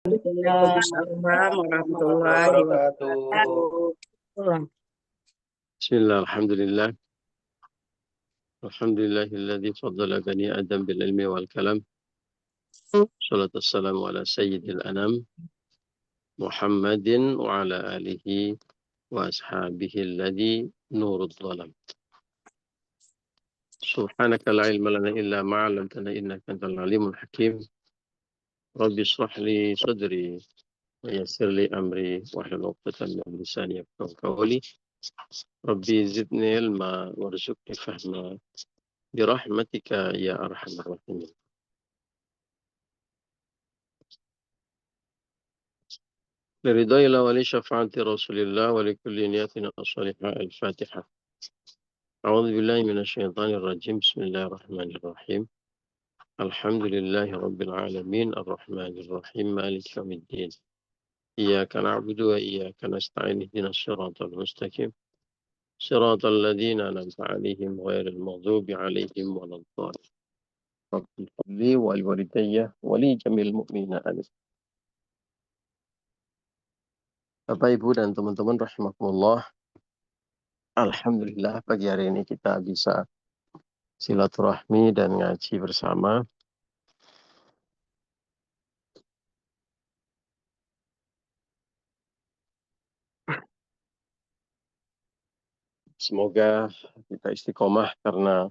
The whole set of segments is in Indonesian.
Waalaikumsalam warahmatullahi wabarakatuh. بسم الله الحمد لله الحمد لله الذي فضل بني آدم بالعلم والكلام صلاة والسلام على سيد الأنام محمد وعلى آله وأصحابه الذي نور الظلام سبحانك لا علم لنا إلا ما علمتنا إنك أنت العليم الحكيم رب اشرح لي صدري ويسر لي أمري واحلل عقدة من لساني يفقهوا قولي ربي زدني علما وارزقني فهما برحمتك يا أرحم الراحمين. لرضا الله ولشفاعة رسول الله ولكل نياتنا الصالحة. الفاتحة. أعوذ بالله من الشيطان الرجيم. بسم الله الرحمن الرحيم. الحمد لله رب العالمين الرحمن الرحيم مالك يوم الدين إياك نعبد وإياك نستعين اهدنا الصراط المستقيم صراط الذين أنعمت عليهم غير المغضوب عليهم ولا الضالين. رب اغفر لي ولوالدي ولجميع المؤمنين آمين. Bapak, Ibu, dan teman-teman rahimakumullah. Alhamdulillah pagi hari ini kita bisa silaturahmi dan ngaji bersama. Semoga kita istiqomah karena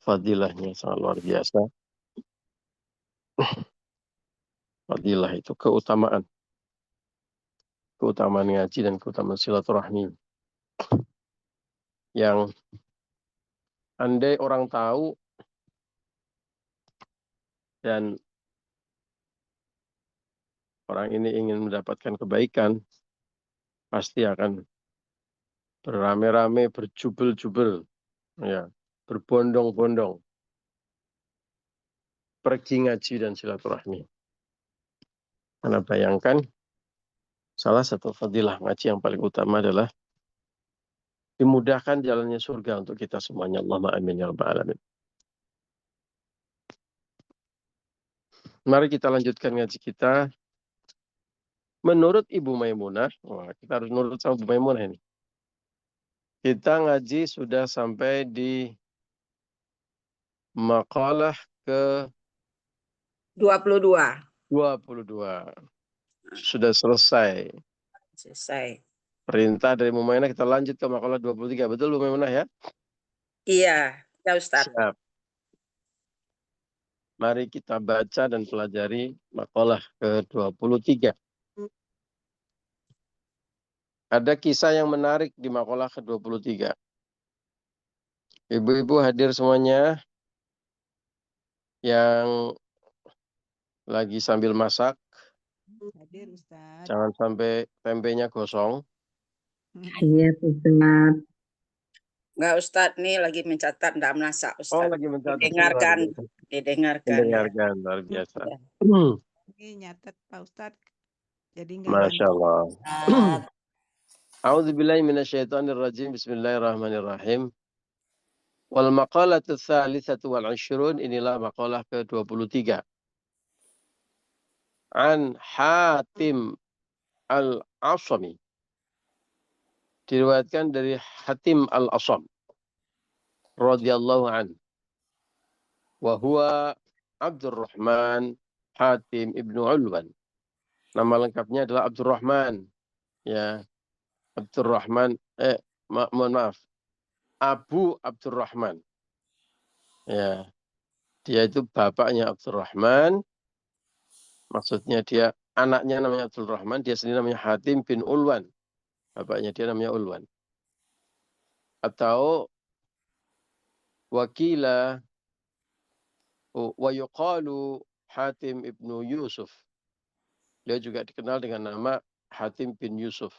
fadilahnya sangat luar biasa. Fadilah itu keutamaan. Keutamaan ngaji dan keutamaan silaturahmi. Yang andai orang tahu dan orang ini ingin mendapatkan kebaikan, pasti akan beramai-ramai, berjubel-jubel, ya, berbondong-bondong, pergi ngaji dan silaturahmi. Karena bayangkan, salah satu fadilah ngaji yang paling utama adalah dimudahkan jalannya surga untuk kita semuanya. Allahumma amin ya rabbal alamin. Mari kita lanjutkan ngaji kita. Menurut Ibu Maimunah, wah, kita harus nurut sama Ibu Maimunah ini. Kita ngaji sudah sampai di makalah ke 22. 22. Sudah selesai. Selesai. Perintah dari Bu Maimunah kita lanjut ke makalah 23. Betul Bu Maimunah ya? Iya, ya Ustaz. Siap. Mari kita baca dan pelajari makalah ke-23. Ada kisah yang menarik di makalah ke-23. Ibu-ibu hadir semuanya yang lagi sambil masak. Hadir Ustaz. Jangan sampai tempenya gosong. Iya, Ustaz. Enggak Ustaz, nih lagi mencatat, enggak masak Ustaz. Oh, lagi mencatat. Didengarkan. Mendengarkan, luar biasa. Ya. Ini nyatet Pak Ustaz. Jadi nggak Masya ngantuk. Allah. A'udzubillahi minasyaitonirrajim. Bismillahirrahmanirrahim. Wal maqalatu tsalitsatu wal 'ishrun, inilah maqalah ke-23. An Hatim Al-Asami. Diriwayatkan dari Hatim Al-Asam radhiyallahu an. Wa huwa Abdurrahman Hatim ibnu Ulwan. Nama lengkapnya adalah Abdurrahman. Ya, Abdurrahman, mohon maaf. Abu Abdurrahman. Ya, dia itu bapaknya Abdurrahman. Maksudnya dia anaknya namanya Abdurrahman, dia sendiri namanya Hatim bin Ulwan. Bapaknya dia namanya Ulwan. Atau wakila wa yuqalu Hatim ibnu Yusuf. Dia juga dikenal dengan nama Hatim bin Yusuf.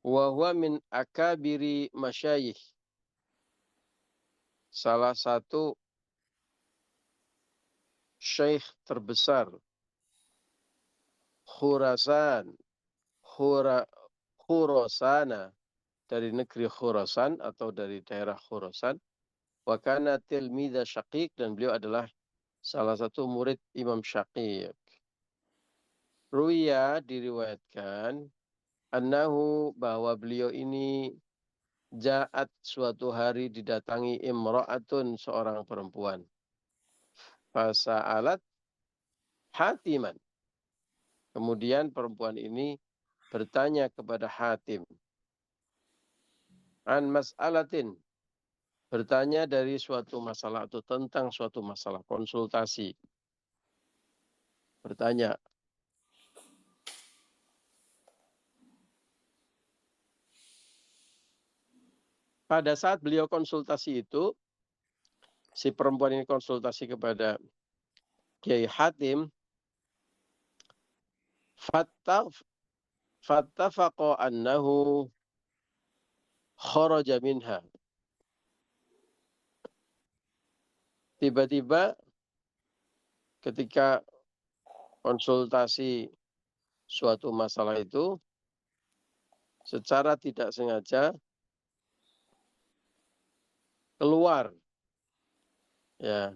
Wa huwa min akabiri masyayikh. Salah satu syekh terbesar Khurasana, dari negeri Khurasan atau dari daerah Khurasan. Wa kana tilmidza Syaqiq, dan beliau adalah salah satu murid Imam Syaqiq. Ruya diriwayatkan annahu bahwa beliau ini ja'at suatu hari didatangi imra'atun seorang perempuan. Fasa'alat Hatiman. Kemudian perempuan ini bertanya kepada Hatim. An mas'alatin. Bertanya dari suatu masalah atau tentang suatu masalah. Konsultasi. Bertanya. Pada saat beliau konsultasi itu, si perempuan ini konsultasi kepada Kiai Hatim, fattafaqo annahu kharaja minha. Tiba-tiba ketika konsultasi suatu masalah itu, secara tidak sengaja keluar, ya,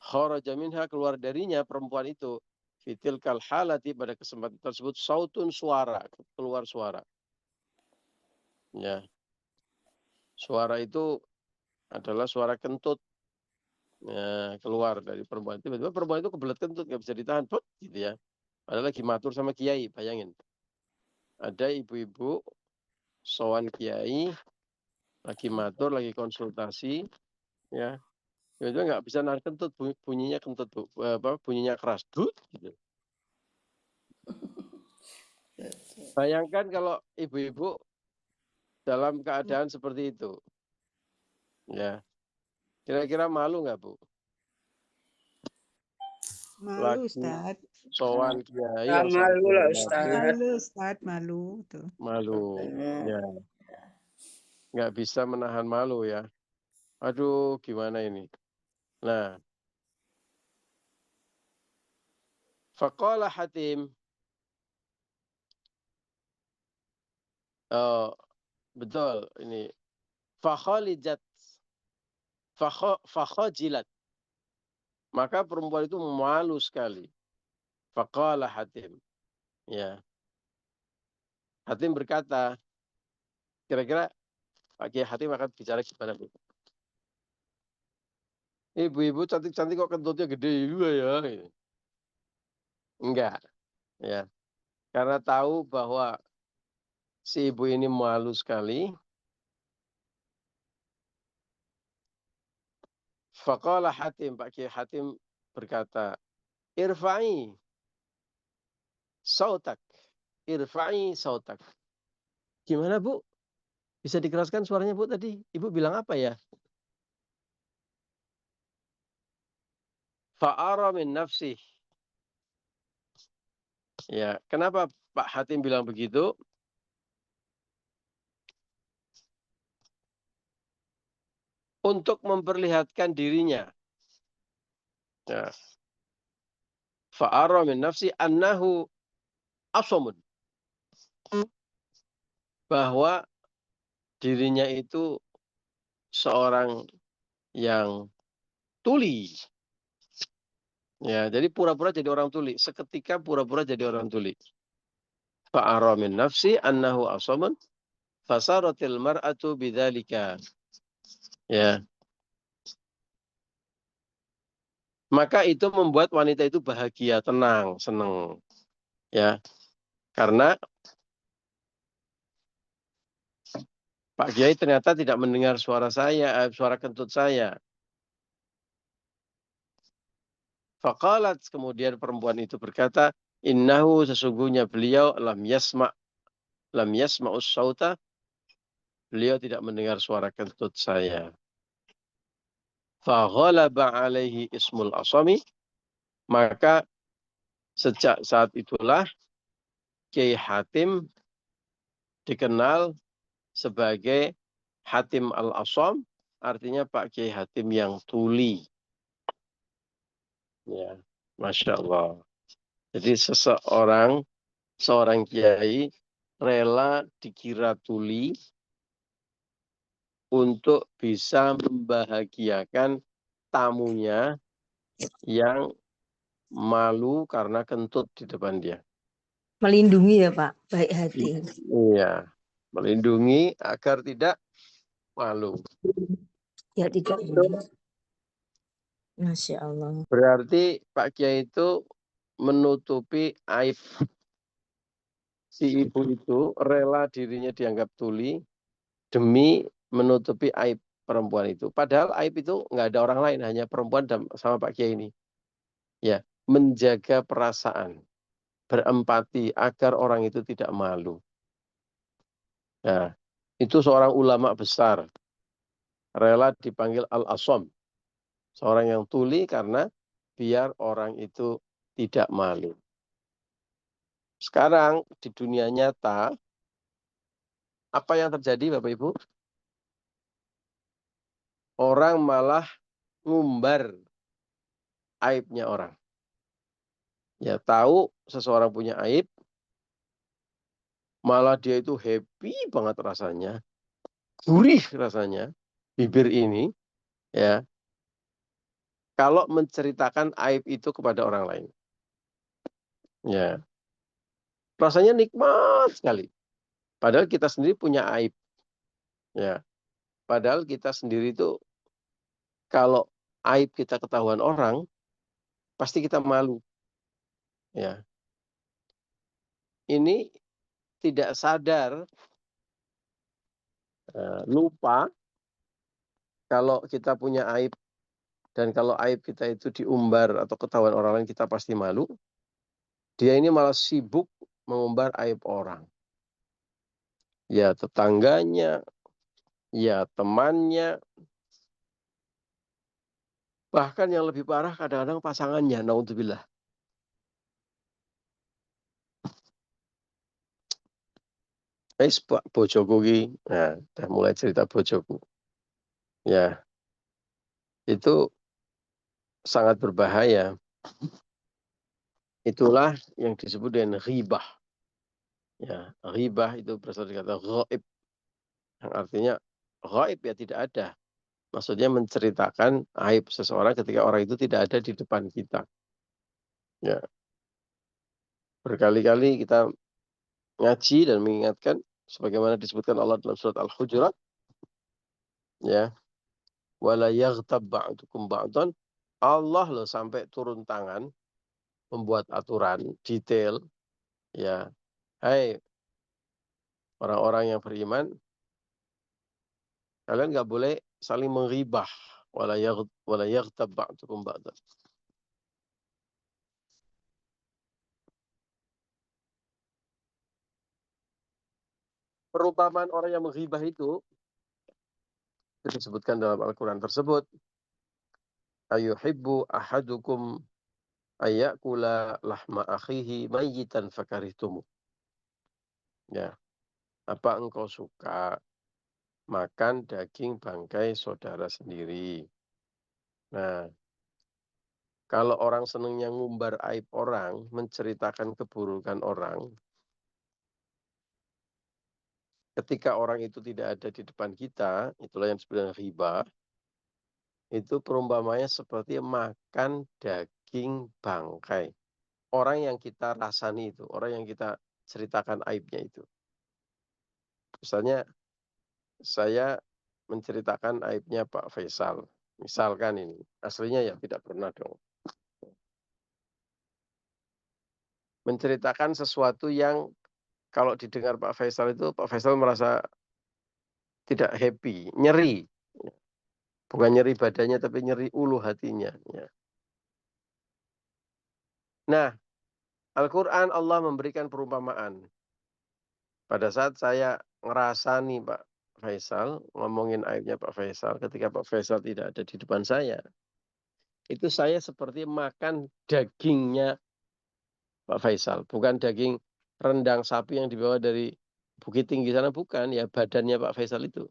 kharaja minha, keluar darinya perempuan itu, fitil kal halati, pada kesempatan tersebut, sautun, suara, keluar suara, ya, suara itu adalah suara kentut, ya, keluar dari perempuan. Tiba-tiba perempuan itu kebelet kentut, nggak bisa ditahan, put, gitu ya. Padahal lagi matur sama kiai, bayangin, ada ibu-ibu sowan kiai, lagi matur, lagi konsultasi, ya. Itu nggak bisa nahan kentut, bunyinya kentut, bunyinya keras, dut, gitu. Bayangkan kalau ibu-ibu dalam keadaan seperti itu, ya, kira-kira malu nggak, Bu? Malu, Lagi Ustaz. sowan kiai Ya, yang malu sampai lah, mati, Ustaz. Malu, Ustaz. Malu. Tuh. malu, ya, nggak bisa menahan malu, ya. Aduh, gimana ini? Nah, faqala Hatim, oh, betul ini, fakhalijat, fakhajilat, maka perempuan itu malu sekali. Faqala Hatim, ya, Hatim berkata, kira-kira Pak Kiai Hatim akan bicara gimana, Bu? Ibu-ibu cantik-cantik kok kentutnya gede juga ya? Gitu. Enggak, ya. Karena tahu bahwa si ibu ini malu sekali. Faqala Hatim, Pak Kiai Hatim berkata, irfa'i sautak. Irfa'i sautak. Gimana, Bu? Bisa dikeraskan suaranya, Bu, tadi? Ibu bilang apa ya? Fa'ara min nafsih. Ya, kenapa Pak Hatim bilang begitu? Untuk memperlihatkan dirinya. Ya. Fa'ara min nafsi annahu asamun. Bahwa dirinya itu seorang yang tuli. Ya, jadi pura-pura jadi orang tuli. Seketika pura-pura jadi orang tuli. Fa'ara min nafsi annahu asamun. Fasaratil mar'atu bidzalika. Ya. Maka itu membuat wanita itu bahagia, tenang, senang. Ya. Karena Pak Kiai ternyata tidak mendengar suara saya, suara kentut saya. Faqalat, kemudian perempuan itu berkata, innahu, sesungguhnya beliau lam yasma'us sauta, beliau tidak mendengar suara kentut saya. Faghalaba alaihi ismul asami, maka sejak saat itulah Kiai Hatim dikenal sebagai Hatim al-Asam, artinya Pak Kiai Hatim yang tuli. Ya, Masya Allah. Jadi seorang kiai rela dikira tuli untuk bisa membahagiakan tamunya yang malu karena kentut di depan dia. Melindungi ya Pak, baik hati. Iya, melindungi agar tidak malu. Ya tidak. Masya Allah. Berarti Pak Kiai itu menutupi aib si ibu itu, rela dirinya dianggap tuli demi menutupi aib perempuan itu. Padahal aib itu nggak ada orang lain, hanya perempuan sama Pak Kiai ini. Ya, menjaga perasaan, berempati agar orang itu tidak malu. Nah, itu seorang ulama besar, rela dipanggil Al-Asom, seorang yang tuli karena biar orang itu tidak malu. Sekarang di dunia nyata, apa yang terjadi Bapak Ibu? Orang malah ngumbar aibnya orang. Ya tahu seseorang punya aib, malah dia itu happy banget rasanya, gurih rasanya, bibir ini, ya, kalau menceritakan aib itu kepada orang lain. Ya, rasanya nikmat sekali. Padahal kita sendiri punya aib. Ya, padahal kita sendiri itu kalau aib kita ketahuan orang, pasti kita malu. Ya, ini tidak sadar, lupa kalau kita punya aib dan kalau aib kita itu diumbar atau ketahuan orang lain kita pasti malu. Dia ini malah sibuk mengumbar aib orang. Ya tetangganya, ya temannya, bahkan yang lebih parah kadang-kadang pasangannya, naudzubillah. Pak bojoku ki, nah, udah mulai cerita bojoku. Ya, itu sangat berbahaya. Itulah yang disebut dengan ghibah. Ya, ghibah itu berasal dari kata ghaib, yang artinya ghaib ya tidak ada. Maksudnya menceritakan aib seseorang ketika orang itu tidak ada di depan kita. Ya, berkali-kali kita ngaji dan mengingatkan sebagaimana disebutkan Allah dalam surat Al-Hujurat, ya, wala yaghtab ba'dukum ba'dan. Allah loh sampai turun tangan membuat aturan detail, ya. Hai orang-orang yang beriman, kalian nggak boleh saling menghibah, wala yaghtab ba'dukum ba'dan. Perumpamaan orang yang menghibah itu disebutkan dalam Al-Quran tersebut. Ayuhibbu ahadukum ayyakula lahma akhihi mayyitan fakarihtumu. Ya, apa engkau suka makan daging bangkai saudara sendiri? Nah, kalau orang senangnya ngumbar aib orang, menceritakan keburukan orang, ketika orang itu tidak ada di depan kita, itulah yang disebut dengan riba, itu perumpamanya seperti makan daging bangkai. Orang yang kita rasani itu, orang yang kita ceritakan aibnya itu. Misalnya, saya menceritakan aibnya Pak Faisal. Misalkan ini, aslinya ya tidak pernah dong. Menceritakan sesuatu yang kalau didengar Pak Faisal itu, Pak Faisal merasa tidak happy, nyeri. Bukan nyeri badannya, tapi nyeri ulu hatinya. Ya. Nah, Al-Quran Allah memberikan perumpamaan. Pada saat saya ngerasani Pak Faisal, ngomongin aibnya Pak Faisal, ketika Pak Faisal tidak ada di depan saya, itu saya seperti makan dagingnya Pak Faisal. Bukan daging rendang sapi yang dibawa dari Bukit Tinggi sana, bukan. Ya badannya Pak Faisal itu.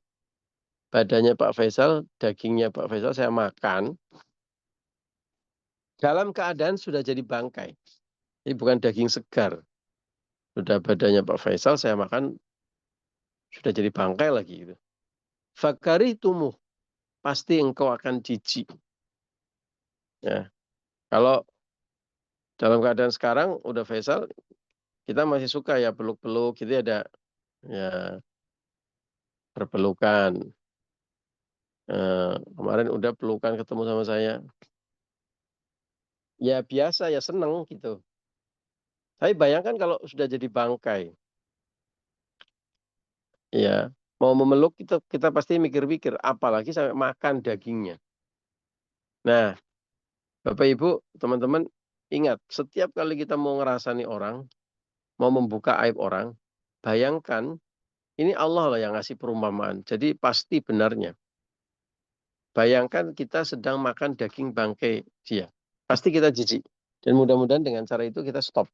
Badannya Pak Faisal, dagingnya Pak Faisal saya makan. Dalam keadaan sudah jadi bangkai. Ini bukan daging segar. Sudah badannya Pak Faisal saya makan, sudah jadi bangkai lagi. Gitu. Fakari tumuh. Pasti engkau akan jijik. Ya. Kalau Dalam keadaan sekarang udah Faisal, kita masih suka ya peluk-peluk gitu ada ya berpelukan. Kemarin udah pelukan ketemu sama saya. Ya biasa ya seneng gitu. Tapi bayangkan kalau sudah jadi bangkai. Ya, mau memeluk kita pasti mikir-mikir apalagi sampai makan dagingnya. Nah, Bapak Ibu, teman-teman ingat setiap kali kita mau ngerasani orang, mau membuka aib orang, bayangkan ini Allah lah yang ngasih perumpamaan. Jadi pasti benarnya. Bayangkan kita sedang makan daging bangkai dia. Pasti kita jijik. Dan mudah-mudahan dengan cara itu kita stop.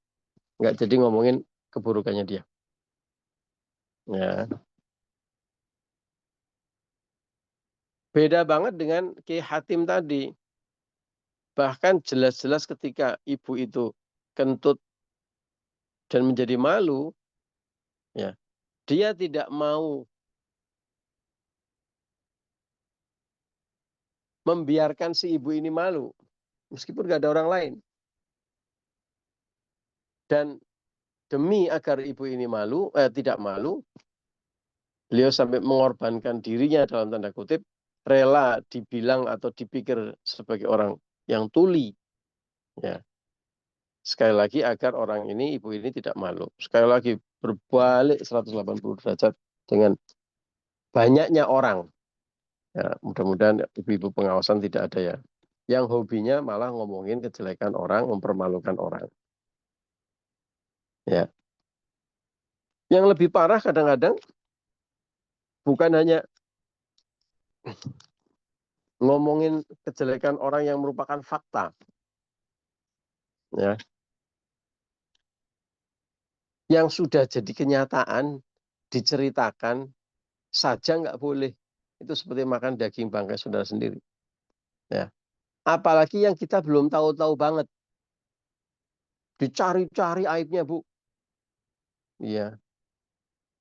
Nggak jadi ngomongin keburukannya dia. Ya. Beda banget dengan Ki Hatim tadi. Bahkan jelas-jelas ketika ibu itu kentut dan menjadi malu, ya, dia tidak mau membiarkan si ibu ini malu, meskipun gak ada orang lain. Dan demi agar ibu ini tidak malu, beliau sampai mengorbankan dirinya dalam tanda kutip, rela dibilang atau dipikir sebagai orang yang tuli. Ya. Sekali lagi agar orang ini, ibu ini tidak malu. Sekali lagi berbalik 180 derajat dengan banyaknya orang. Ya, mudah-mudahan ibu-ibu pengawasan tidak ada ya. Yang hobinya malah ngomongin kejelekan orang, mempermalukan orang. Ya. Yang lebih parah kadang-kadang bukan hanya ngomongin kejelekan orang yang merupakan fakta. Ya. Yang sudah jadi kenyataan, diceritakan saja nggak boleh. Itu seperti makan daging bangkai saudara sendiri. Ya. Apalagi yang kita belum tahu-tahu banget. Dicari-cari aibnya, Bu. Iya.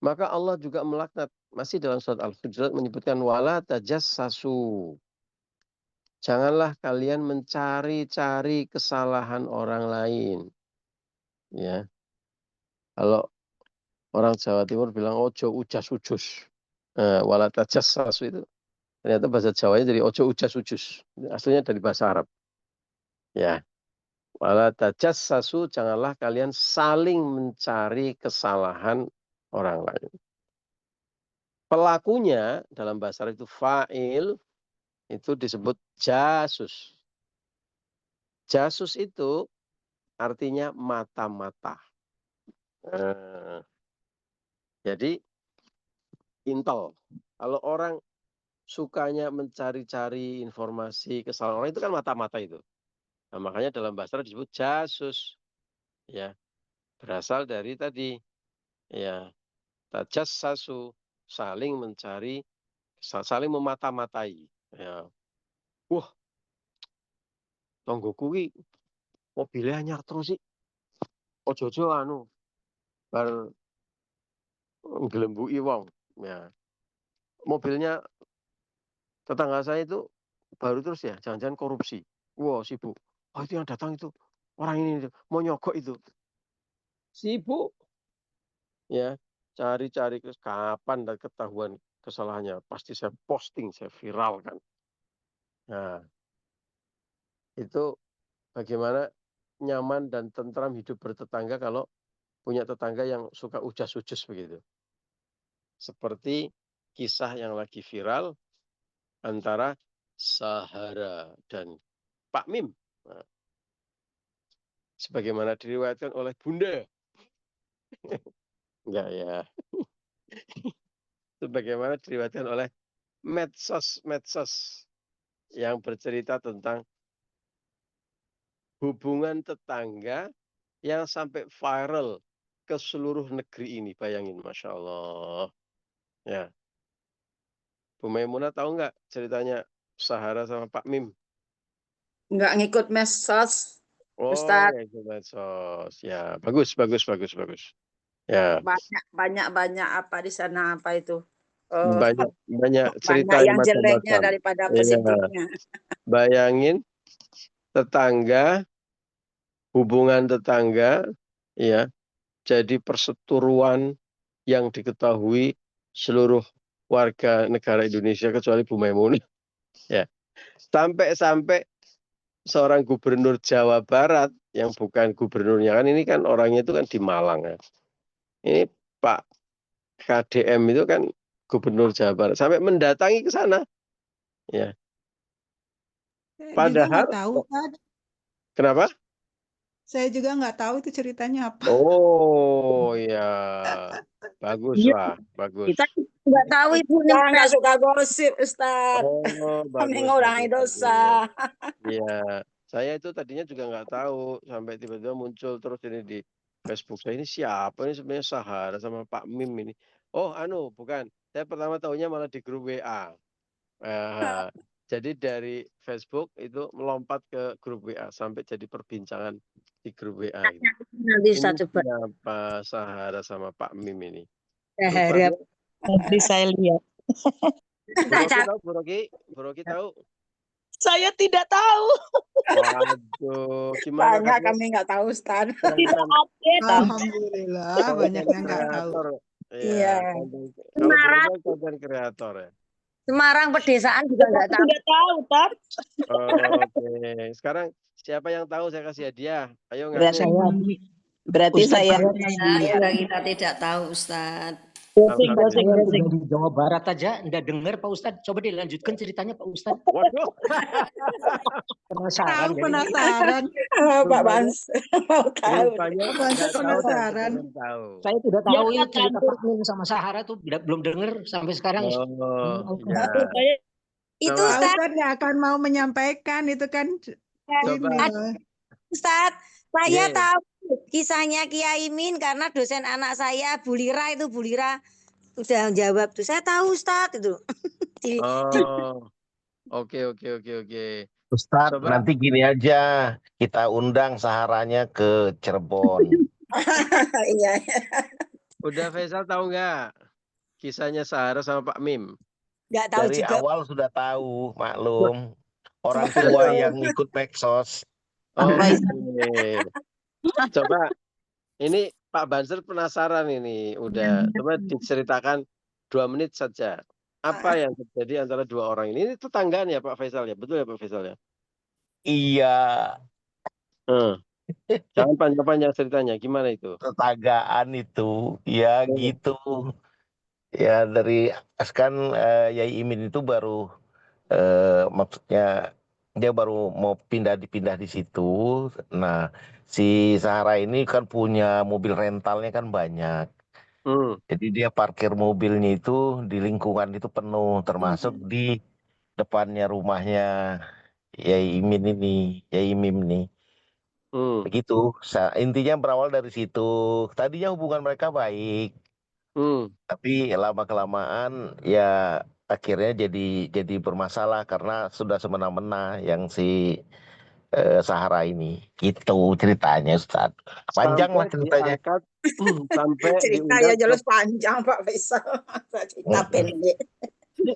Maka Allah juga melaknat. Masih dalam surat Al-Hujurat menyebutkan wala tajassasu. Janganlah kalian mencari-cari kesalahan orang lain. Ya. Kalau orang Jawa Timur bilang ojo ujas-ujus. Wala tajassasu itu ternyata bahasa Jawanya jadi ojo ujas-ujus. Aslinya dari bahasa Arab. Ya. Wala tajassasu, janganlah kalian saling mencari kesalahan orang lain. Pelakunya dalam bahasa Arab itu fa'il, itu disebut jasus. Jasus itu artinya mata-mata. Jadi intel. Kalau orang sukanya mencari-cari informasi kesalahan orang itu kan mata-mata itu. Nah, makanya dalam bahasa Arab disebut jasus. Ya, berasal dari tadi ya tajassasu, saling mencari, saling memata-matai. Ya. Wah, tonggo kuwi mobilnya anyar terus sih. Ojo-ojo anu bar ngelembuki wong. Ya. Mobilnya tetangga saya itu baru terus ya, jangan-jangan korupsi. Wah, sibuk. Oh, itu yang datang itu orang ini mau nyogok itu. Sibuk. Ya, cari-cari kapan dan ketahuan kesalahannya. Pasti saya posting, saya viralkan. Nah, itu bagaimana nyaman dan tentram hidup bertetangga kalau punya tetangga yang suka ujas-ujas begitu. Seperti kisah yang lagi viral antara Sahara dan Pak Mim. Nah, sebagaimana diriwayatkan oleh Bunda. Enggak ya. Sebagaimana diriwayatkan oleh medsos-medsos yang bercerita tentang hubungan tetangga yang sampai viral ke seluruh negeri ini. Bayangin, Masya Allah. Ya. Bu Maimunah tahu nggak ceritanya Sahara sama Pak Mim? Nggak ngikut medsos, Oh, Ustadz. ya itu medsos. Ya, bagus, bagus, bagus, bagus. Ya, Banyak apa di sana apa itu? banyak banyak Banyak cerita yang yang jeleknya macam-macam. daripada Ya, positifnya. bayangin tetangga hubungan tetangga, ya, jadi perseteruan yang diketahui seluruh warga negara Indonesia kecuali Bu Maimunah. Ya, sampai seorang gubernur Jawa Barat yang bukan gubernurnya, kan ini kan orangnya itu kan di Malang ya. Ini Pak KDM itu kan gubernur Jawa Barat sampai mendatangi ke sana. Ya, Saya juga padahal nggak tahu, Ustaz. kenapa? Saya juga nggak tahu itu ceritanya apa. Oh ya, bagus Iya, lah, bagus. kita nggak tahu itu Kita nggak suka gosip, Ustaz. Oh, Kami bagus, ngurangi bagus, dosa. bagus. Iya, saya itu tadinya juga nggak tahu sampai tiba-tiba muncul terus ini di Facebook. Saya ini siapa ini sebenarnya Sahara sama Pak Mim ini. Oh, bukan. Saya pertama tahunya malah di grup WA. Jadi dari Facebook itu melompat ke grup WA sampai jadi perbincangan di grup WA gitu. nanti Ini saya coba. siapa Sahara sama Pak Mim ini? Saya Rupanya harap nanti saya lihat. Bu Roki tahu? Saya tidak tahu. Waduh, gimana Banyak kamu kami nggak tahu, Ustaz. Tidak update. Alhamdulillah, banyak yang nggak tahu. kreator? Iya. Kalau Bu Semarang. Roki konten kreator ya. Semarang pedesaan juga nggak tahu. Tidak tahu, Tat. Oke, sekarang siapa yang tahu saya kasih hadiah? Ayo ngaku. Berarti saya Kita tidak tahu, Ustadz. Gosing. Tinggal di Jawa Barat aja, enggak dengar Pak Ustadz. Coba dilanjutkan ceritanya Pak Ustadz. Waduh, Penasaran. Tahu jadi penasaran. Pak Bans mau tahu. rupanya Apa Anda nggak tahu dan penasaran? pengen tahu. saya tidak Ya, tahu Pak itu cerita Campur. Pak Min sama Sahara tuh belum dengar sampai sekarang. Oh, ya. Itu Coba. Pak Ustaz, Ustadz nggak akan mau menyampaikan itu kan Coba. ini. Ustaz, saya Ye. tahu kisahnya Kiai Min karena dosen anak saya Bu Lira itu Bu Lira udah jawab tuh. Saya tahu Ustaz itu. Oh, oke. Ustadz, Coba. nanti gini aja, kita undang Saharanya ke Cirebon. Iya. Udah Faisal tahu nggak kisahnya Sahara sama Pak Mim? Nggak tahu Dari juga. awal sudah tahu, maklum. Orang tua yang ikut Peksos. Oke. Coba, ini Pak Banser penasaran ini. Udah, coba diceritakan 2 menit saja. Apa yang terjadi antara dua orang ini? Ini tetanggaan ya Pak Faisal ya? Betul ya Pak Faisal ya? Iya, Jangan panjang-panjang ceritanya. Gimana itu? tetanggaan itu, ya gitu. Ya dari kan Yai Imin itu baru maksudnya dia baru mau dipindah di situ. Nah, si Sahara ini kan punya mobil rentalnya kan banyak. Jadi dia parkir mobilnya itu di lingkungan itu penuh, termasuk di depannya rumahnya Yai Imin ini, Yai Mim ini. Begitu. Intinya berawal dari situ. Tadinya hubungan mereka baik. Tapi lama kelamaan ya akhirnya jadi bermasalah karena sudah semena-mena yang si Sahara ini. Gitu ceritanya Ustaz. Panjang lah ceritanya. Diangkat, sampai Cerita ya jelas panjang Pak Faisal. Cerita pendek.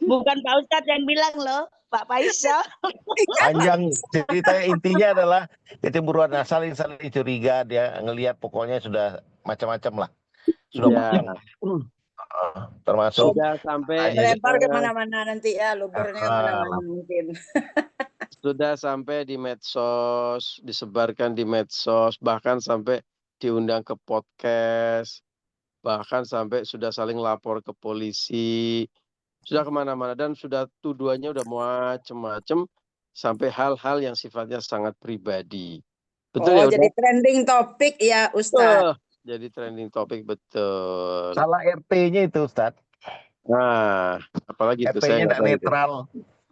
Bukan Pak Ustadz yang bilang loh, Pak Faisal. Panjang ceritanya, intinya adalah kecemburuan. Nah, saling curiga, dia ngelihat pokoknya sudah macam-macam lah. Sudah banyak. Termasuk sudah sampai Melempar kemana-mana nanti ya, lubernya kemana-mana mungkin. sudah sampai di medsos, disebarkan di medsos, bahkan sampai diundang ke podcast, bahkan sampai sudah saling lapor ke polisi, sudah kemana-mana, dan sudah tuduhannya udah macem-macem sampai hal-hal yang sifatnya sangat pribadi. Betul ya? Jadi trending topik ya Ustaz. Jadi trending topik, betul. salah RT-nya itu Ustaz. Nah, apalagi itu saya RT-nya nggak tidak tahu itu. netral.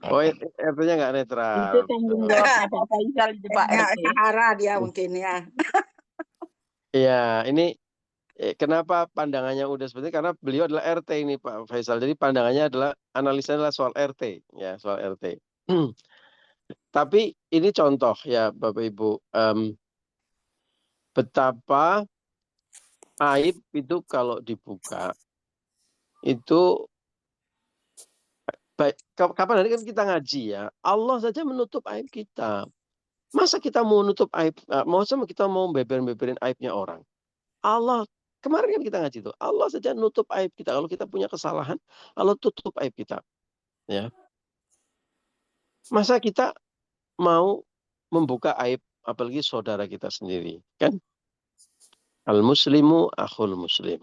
Oh, RT-nya nggak netral. Itu tanggung jawabnya Pak Faisal itu Pak RT. Sahara dia mungkin ya. Iya, ini kenapa pandangannya udah seperti ini? Karena beliau adalah RT ini Pak Faisal. Jadi pandangannya adalah analisanya adalah soal RT, ya soal RT. Tapi ini contoh ya Bapak Ibu, betapa aib itu kalau dibuka itu baik. Kapan hari kan kita ngaji ya, Allah saja menutup aib kita. Masa kita mau nutup aib, masa kita mau beber-beberin aibnya orang? Allah, kemarin kan kita ngaji tuh, Allah saja nutup aib kita. Kalau kita punya kesalahan, Allah tutup aib kita. Ya. Masa kita mau membuka aib, apalagi saudara kita sendiri, kan? Al-muslimu akhul muslim.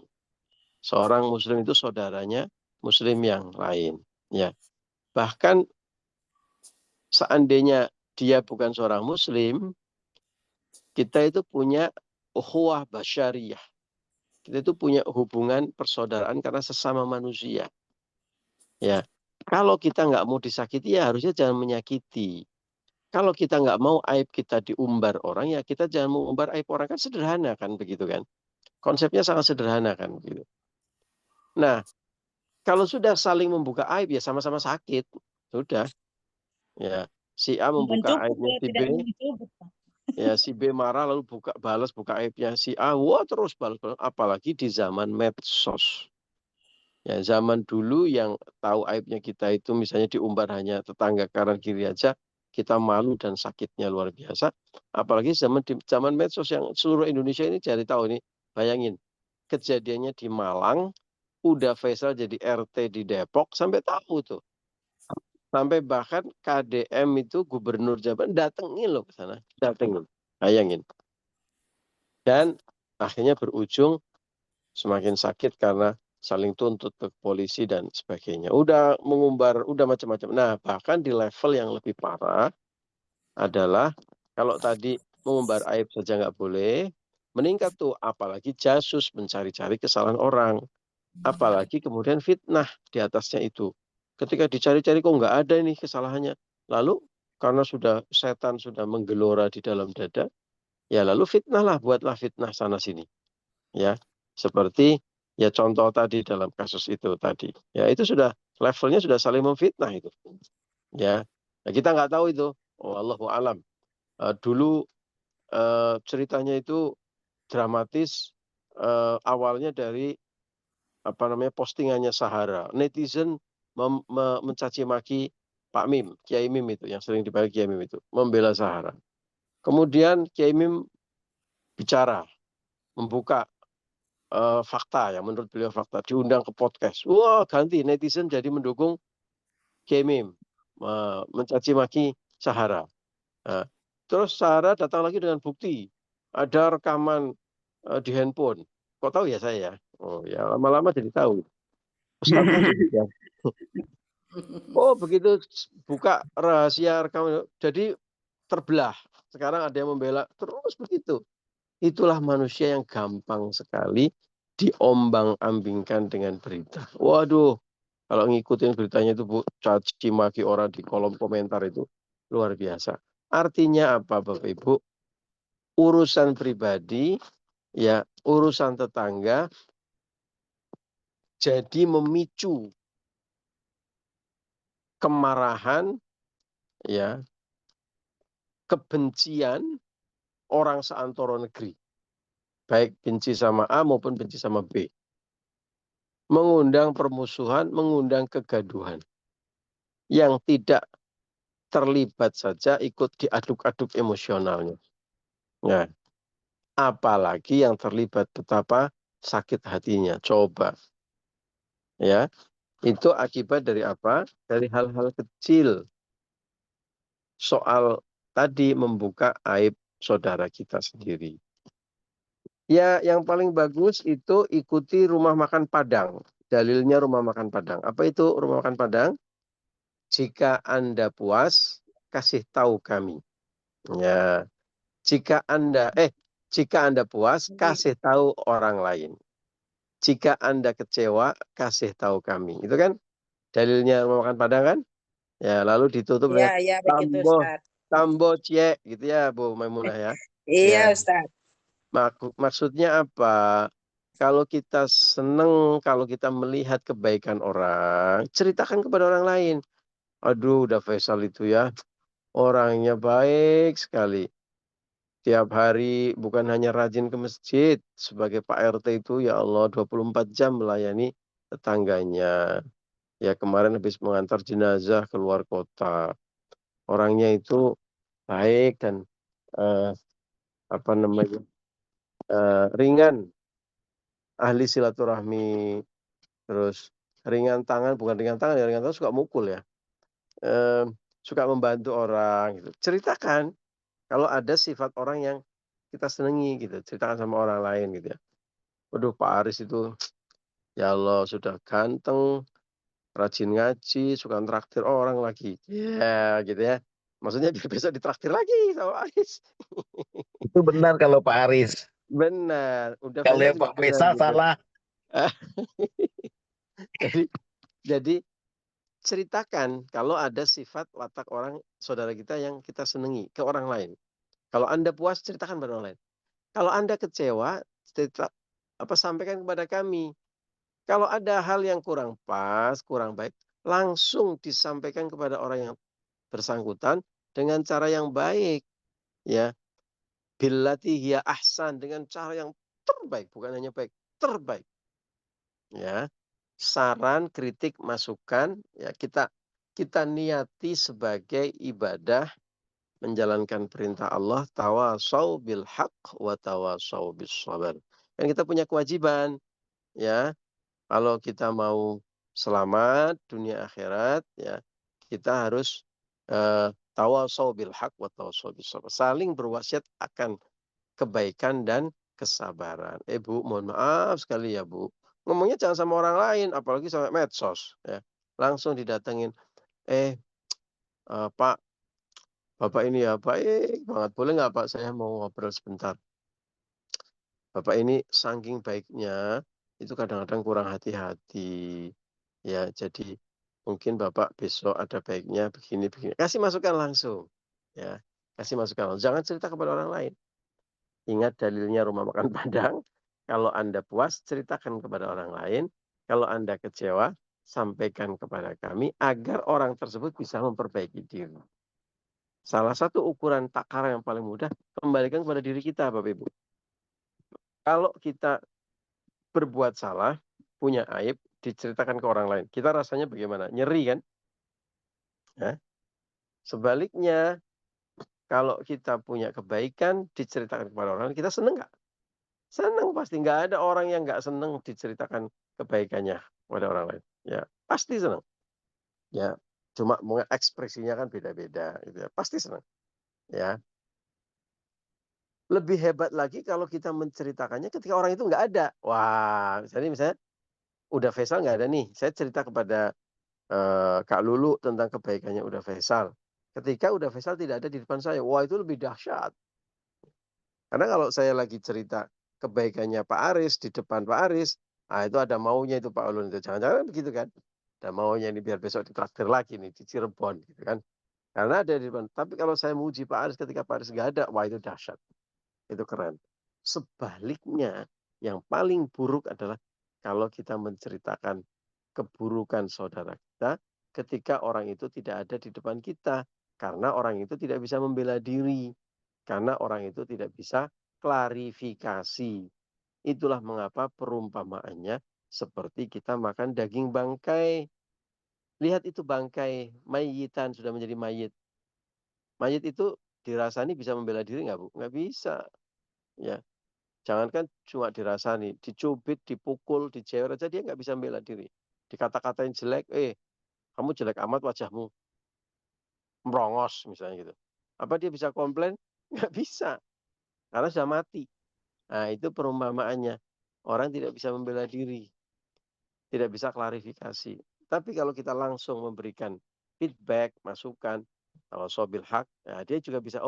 Seorang muslim itu saudaranya muslim yang lain. Ya. Bahkan seandainya dia bukan seorang muslim, kita itu punya ukhuwah basyariyah. Kita itu punya hubungan persaudaraan karena sesama manusia. Ya, kalau kita nggak mau disakiti, ya harusnya jangan menyakiti. Kalau kita nggak mau aib kita diumbar orang, ya kita jangan mau umbar aib orang, kan sederhana kan begitu kan? Konsepnya sangat sederhana kan begitu. Nah, kalau sudah saling membuka aib, ya sama-sama sakit. Sudah. Ya, si A membuka aibnya si B. Ya, si B marah lalu balas buka aibnya si A, wah terus balas. Apalagi di zaman medsos. Ya, zaman dulu yang tahu aibnya kita itu misalnya diumbar hanya tetangga kanan kiri aja, kita malu dan sakitnya luar biasa. Apalagi zaman medsos yang seluruh Indonesia ini jadi tahu ini. Bayangin, kejadiannya di Malang, udah Faisal jadi RT di Depok sampai tahu tuh. Sampai bahkan KDM itu gubernur Jabar datengin loh ke sana, datengin, bayangin. Dan akhirnya berujung semakin sakit karena saling tuntut ke polisi dan sebagainya. Udah mengumbar, udah macam-macam. Nah, bahkan di level yang lebih parah adalah kalau tadi mengumbar aib saja nggak boleh, meningkat tuh apalagi jasus mencari-cari kesalahan orang. Apalagi kemudian fitnah di atasnya itu. Ketika dicari-cari kok nggak ada nih kesalahannya. Lalu karena setan sudah menggelora di dalam dada, ya lalu fitnahlah, buatlah fitnah sana sini. Ya, seperti ya contoh tadi dalam kasus itu tadi. Ya itu sudah levelnya sudah saling memfitnah itu. Ya, nah, kita nggak tahu itu. Oh, Allahu alam. Dulu ceritanya itu dramatis. Awalnya dari postingannya Sahara. Netizen mencaci maki Pak Mim, Kiai Mim itu yang sering dipanggil Kiai Mim itu, membela Sahara. Kemudian Kiai Mim bicara, membuka fakta yang menurut beliau fakta, diundang ke podcast. Wah, ganti netizen jadi mendukung Kiai Mim, mencaci maki Sahara. Nah, terus Sahara datang lagi dengan bukti, ada rekaman di handphone. Kok tahu ya saya? Oh ya, lama-lama jadi tahu. Ustadz tadi ya. Oh begitu buka rahasia rekaman, jadi terbelah. Sekarang ada yang membela, terus begitu. Itulah manusia yang gampang sekali diombang-ambingkan dengan berita. Waduh, kalau ngikutin beritanya itu Bu, caci maki orang di kolom komentar itu luar biasa. Artinya apa Bapak Ibu? Urusan pribadi, ya urusan tetangga, jadi memicu kemarahan, ya kebencian orang seantero negeri. Baik benci sama A maupun benci sama B. Mengundang permusuhan, mengundang kegaduhan. Yang tidak terlibat saja ikut diaduk-aduk emosionalnya. Nah, apalagi yang terlibat betapa sakit hatinya. Coba. Ya, itu akibat dari apa? Dari hal-hal kecil. Soal tadi membuka aib saudara kita sendiri. Ya, yang paling bagus itu ikuti rumah makan Padang. Dalilnya rumah makan Padang. Apa itu rumah makan Padang? Jika Anda puas, kasih tahu kami. Ya, jika Anda puas, kasih tahu orang lain. Jika Anda kecewa, kasih tahu kami. Itu kan dalilnya rumah makan Padang kan? Ya, lalu ditutup dengan Ya, begitu Ustaz. tambo cie gitu ya Bu Maimunah ya. Iya Ya. Ustaz. Maksudnya apa? Kalau kita seneng, kalau kita melihat kebaikan orang, ceritakan kepada orang lain. Aduh, udah Faisal itu ya, orangnya baik sekali. Tiap hari bukan hanya rajin ke masjid, sebagai Pak RT itu ya Allah 24 jam melayani tetangganya. Ya kemarin habis mengantar jenazah keluar kota. Orangnya itu baik dan apa namanya, ringan, ahli silaturahmi, terus ringan tangan, bukan ringan tangan ya, ringan tangan suka mukul ya, suka membantu orang gitu. Ceritakan kalau ada sifat orang yang kita senangi gitu, ceritakan sama orang lain gitu ya. Waduh, Pak Aris itu ya Allah sudah ganteng, rajin ngaji, suka traktir orang lagi. Ya gitu ya. Maksudnya biar besok ditraktir lagi sama Aris. Itu benar kalau Pak Aris. Benar, udah Kalau Faisal yang juga Pak benar Faisal gitu. salah. Jadi ceritakan kalau ada sifat watak orang saudara kita yang kita senangi ke orang lain. Kalau Anda puas, ceritakan pada orang lain. Kalau Anda kecewa, sampaikan kepada kami. Kalau ada hal yang kurang pas, kurang baik, langsung disampaikan kepada orang yang bersangkutan dengan cara yang baik, ya. Billati hiya ahsan, dengan cara yang terbaik, bukan hanya baik, terbaik. Ya. Saran, kritik, masukan, ya kita niati sebagai ibadah menjalankan perintah Allah, tawasau bil haq wa tawasau bis sabar. Kan kita punya kewajiban, ya. Kalau kita mau selamat dunia akhirat, ya, kita harus tawasau bil haq wa tawasau bis sabar. Saling berwasiat akan kebaikan dan kesabaran. Bu, mohon maaf sekali ya, Bu. Ngomongnya jangan sama orang lain, apalagi sama medsos, ya. Langsung didatengin, Pak, Bapak ini ya baik banget, boleh nggak Pak saya mau ngobrol sebentar? Bapak ini saking baiknya, itu kadang-kadang kurang hati-hati. Ya, jadi mungkin Bapak besok ada baiknya begini-begini. Kasih masukan langsung. Ya, kasih masukan langsung. Jangan cerita kepada orang lain. Ingat dalilnya rumah makan Padang. Kalau Anda puas, ceritakan kepada orang lain. Kalau Anda kecewa, sampaikan kepada kami agar orang tersebut bisa memperbaiki diri. Salah satu ukuran takara yang paling mudah, kembalikan kepada diri kita, Bapak Ibu. Kalau kita berbuat salah, punya aib, diceritakan ke orang lain. Kita rasanya bagaimana? Nyeri kan? Ya. Sebaliknya, kalau kita punya kebaikan, diceritakan kepada orang lain, kita seneng nggak? Seneng pasti. Nggak ada orang yang nggak seneng diceritakan kebaikannya kepada orang lain. Ya, pasti seneng. Ya, cuma ekspresinya kan beda-beda. Gitu ya. Pasti seneng. Ya. Lebih hebat lagi kalau kita menceritakannya ketika orang itu nggak ada. Wah, misalnya udah Faisal nggak ada nih. Saya cerita kepada Kak Lulu tentang kebaikannya udah Faisal. Ketika udah Faisal tidak ada di depan saya, wah itu lebih dahsyat. Karena kalau saya lagi cerita kebaikannya Pak Aris di depan Pak Aris, itu ada maunya itu Pak Ulun itu. Jangan-jangan begitu kan? Ada maunya ini biar besok ditraktir lagi nih di Cirebon gitu kan. Karena ada di depan. Tapi kalau saya muji Pak Aris ketika Pak Aris nggak ada, wah itu dahsyat. Itu keren. Sebaliknya, yang paling buruk adalah kalau kita menceritakan keburukan saudara kita ketika orang itu tidak ada di depan kita. Karena orang itu tidak bisa membela diri. Karena orang itu tidak bisa klarifikasi. Itulah mengapa perumpamaannya seperti kita makan daging bangkai. Lihat itu bangkai, mayitan sudah menjadi mayit. Mayit itu dirasani bisa membela diri nggak, Bu? Nggak bisa. Ya, jangankan cuma dirasani, dicubit, dipukul, dijewer aja dia nggak bisa membela diri. Dikata-katain jelek, kamu jelek amat wajahmu, merongos misalnya gitu. Apa dia bisa komplain? Nggak bisa, karena sudah mati. Nah, itu perumpamaannya. Orang tidak bisa membela diri, tidak bisa klarifikasi. Tapi kalau kita langsung memberikan feedback, masukan, kalau sobil hak, nah dia juga bisa,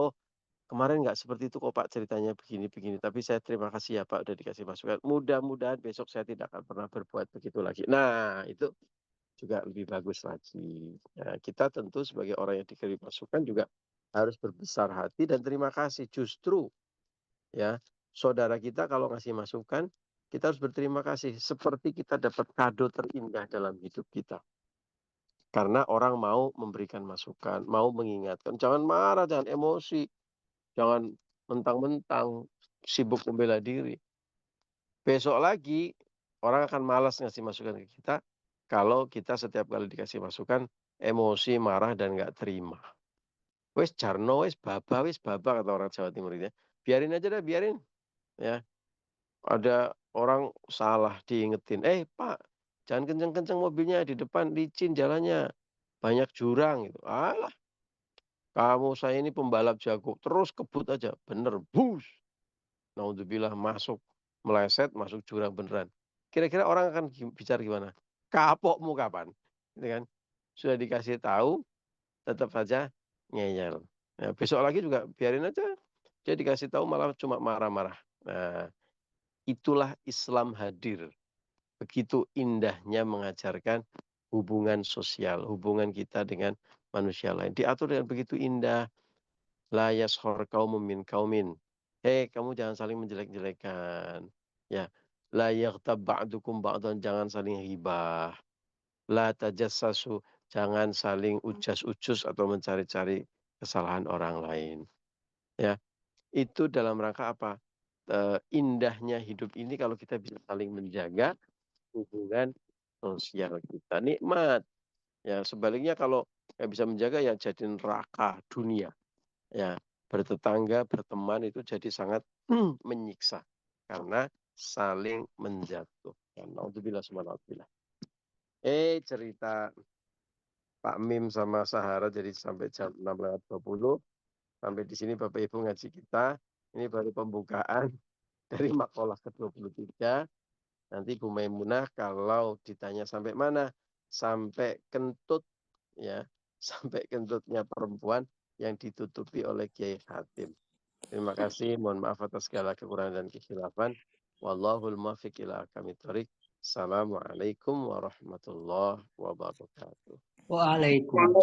kemarin nggak seperti itu kok Pak ceritanya begini-begini. Tapi saya terima kasih ya Pak udah dikasih masukan. Mudah-mudahan besok saya tidak akan pernah berbuat begitu lagi. Nah itu juga lebih bagus lagi. Nah, kita tentu sebagai orang yang diberi masukan juga harus berbesar hati dan terima kasih. Justru ya saudara kita kalau ngasih masukan, kita harus berterima kasih. Seperti kita dapat kado terindah dalam hidup kita. Karena orang mau memberikan masukan, mau mengingatkan. Jangan marah, jangan emosi. Jangan mentang-mentang sibuk membela diri. Besok lagi orang akan malas ngasih masukan ke kita kalau kita setiap kali dikasih masukan emosi, marah, dan nggak terima. Wes jarno, wes baba kata orang Jawa Timur itu ya. Biarin aja dah, biarin. Ya. Ada orang salah diingetin. Pak, jangan kenceng-kenceng mobilnya di depan licin jalannya. Banyak jurang gitu. Alah, kamu saya ini pembalap jago. Terus kebut aja. Bener, bus. Naudzubillah masuk. Meleset, masuk jurang beneran. Kira-kira orang akan bicara gimana? Kapokmu kapan? Gitu kan? Sudah dikasih tahu, tetap saja ngeyel. Nah, besok lagi juga biarin aja. Dia dikasih tahu malah cuma marah-marah. Nah, itulah Islam hadir. Begitu indahnya mengajarkan hubungan sosial, hubungan kita dengan manusia lain. Diatur dengan begitu indah. La yashor qaumun min qaumin. Kamu jangan saling menjelek-jelekan. Ya. La yaghtab ba'dukum ba'dan, jangan saling hibah. La tajassasu, jangan saling ujas-ujus atau mencari-cari kesalahan orang lain. Ya. Itu dalam rangka apa? Indahnya hidup ini kalau kita bisa saling menjaga hubungan sosial kita. Nikmat. Ya, sebaliknya kalau nggak bisa menjaga ya jadi neraka dunia. Ya, bertetangga, berteman itu jadi sangat menyiksa karena saling menjatuhkan. Alhamdulillah, subhanallah. Cerita Pak Mim sama Sahara jadi sampai jam 6:20. Sampai di sini Bapak Ibu ngaji kita. Ini baru pembukaan dari makalah ke-23. Nanti Bu Maimunah kalau ditanya sampai mana? Sampai kentut, ya, sampai kentutnya perempuan yang ditutupi oleh Kiai Hatim. Terima kasih, mohon maaf atas segala kekurangan dan kekhilafan. Wallahul muwaffiq ila aqwamit thoriq. Assalamualaikum warahmatullahi wabarakatuh. Waalaikumsalam.